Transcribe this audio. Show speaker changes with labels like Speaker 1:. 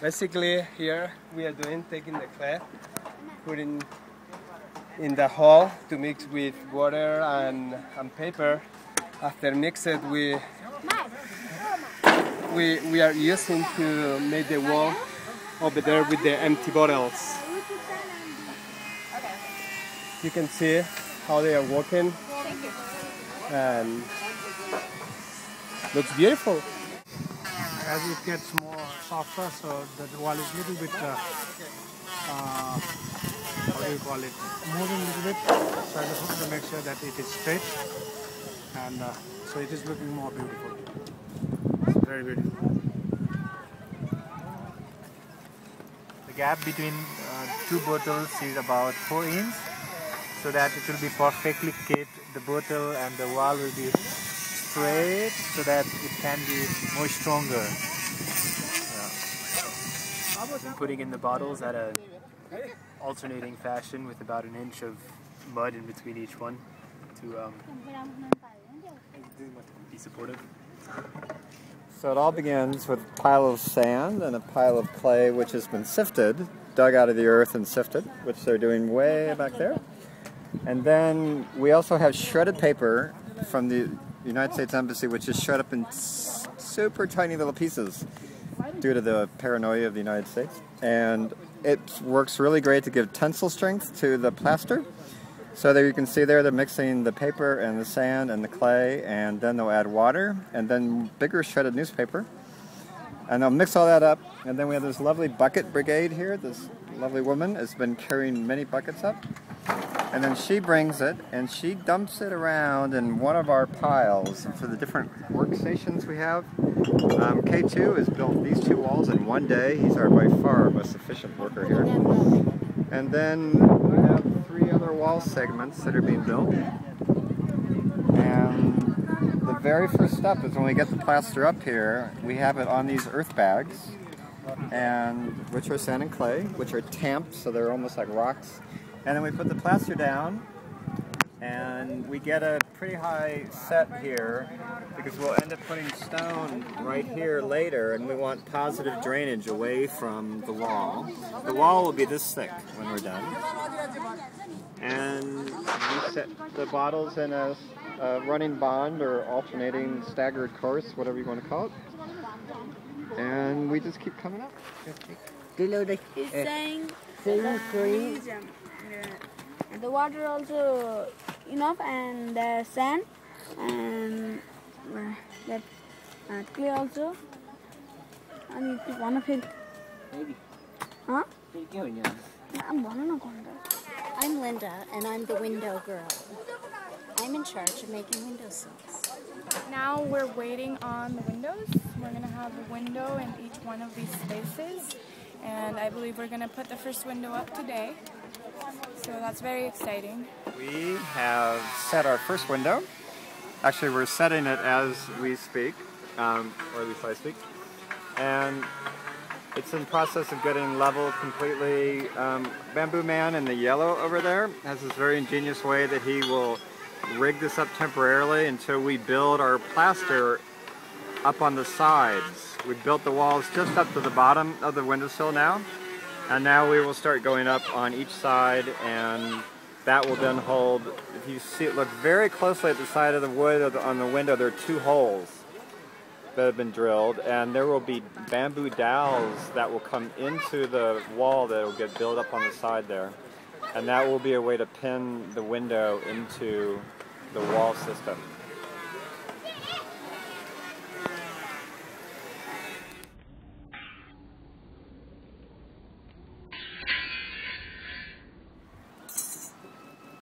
Speaker 1: Basically, here we are taking the clay, putting in the hole to mix with water and paper. After mix it, we are using to make the wall over there with the empty bottles. You can see how they are working, and looks beautiful.
Speaker 2: As it gets more softer, so the wall is a little bit, how do you call it, moving a little bit. So I just wanted to make sure that it is straight, and so it is looking more beautiful. It's very beautiful. The gap between two bottles is about 4 inches, so that it will be perfectly kept. The bottle and the wall will be straight, so that it can be more stronger.
Speaker 3: I'm putting in the bottles at a alternating fashion with about 1 inch of mud in between each one to be supportive.
Speaker 4: So it all begins with a pile of sand and a pile of clay which has been sifted, dug out of the earth and sifted, which they're doing way back there. And then we also have shredded paper from the United States Embassy, which is shred up in super tiny little pieces due to the paranoia of the United States. And it works really great to give tensile strength to the plaster. So there you can see there they're mixing the paper and the sand and the clay, and then they'll add water and then bigger shredded newspaper. And they'll mix all that up, and then we have this lovely bucket brigade here. This lovely woman has been carrying many buckets up. And then she brings it and she dumps it around in one of our piles for the different workstations we have. K2 has built these 2 walls in 1 day. He's our by far most efficient worker here. And then we have 3 other wall segments that are being built. And the very first step is when we get the plaster up here, we have it on these earth bags, and which are sand and clay, which are tamped, so they're almost like rocks. And then we put the plaster down, and we get a pretty high set here because we'll end up putting stone right here later, and we want positive drainage away from the wall. The wall will be this thick when we're done. And we set the bottles in a running bond or alternating staggered course, whatever you want to call it. And we just keep coming up.
Speaker 5: It's saying green. And the water also enough, and the sand, and that clay also. And you want to pick? Huh?
Speaker 6: I'm Linda, and I'm the window girl. I'm in charge of making windowsills.
Speaker 7: Now we're waiting on the windows. We're going to have a window in each one of these spaces, and I believe we're going to put the first window up today. So that's very exciting.
Speaker 4: We have set our first window. Actually, we're setting it as we speak, or at least I speak. And it's in process of getting level completely. Bamboo Man in the yellow over there has this very ingenious way that he will rig this up temporarily until we build our plaster up on the sides. We built the walls just up to the bottom of the windowsill now. And now we will start going up on each side, and that will then hold. If you see it, look very closely at the side of the wood or on the window, there are 2 holes that have been drilled, and there will be bamboo dowels that will come into the wall that will get built up on the side there. And that will be a way to pin the window into the wall system.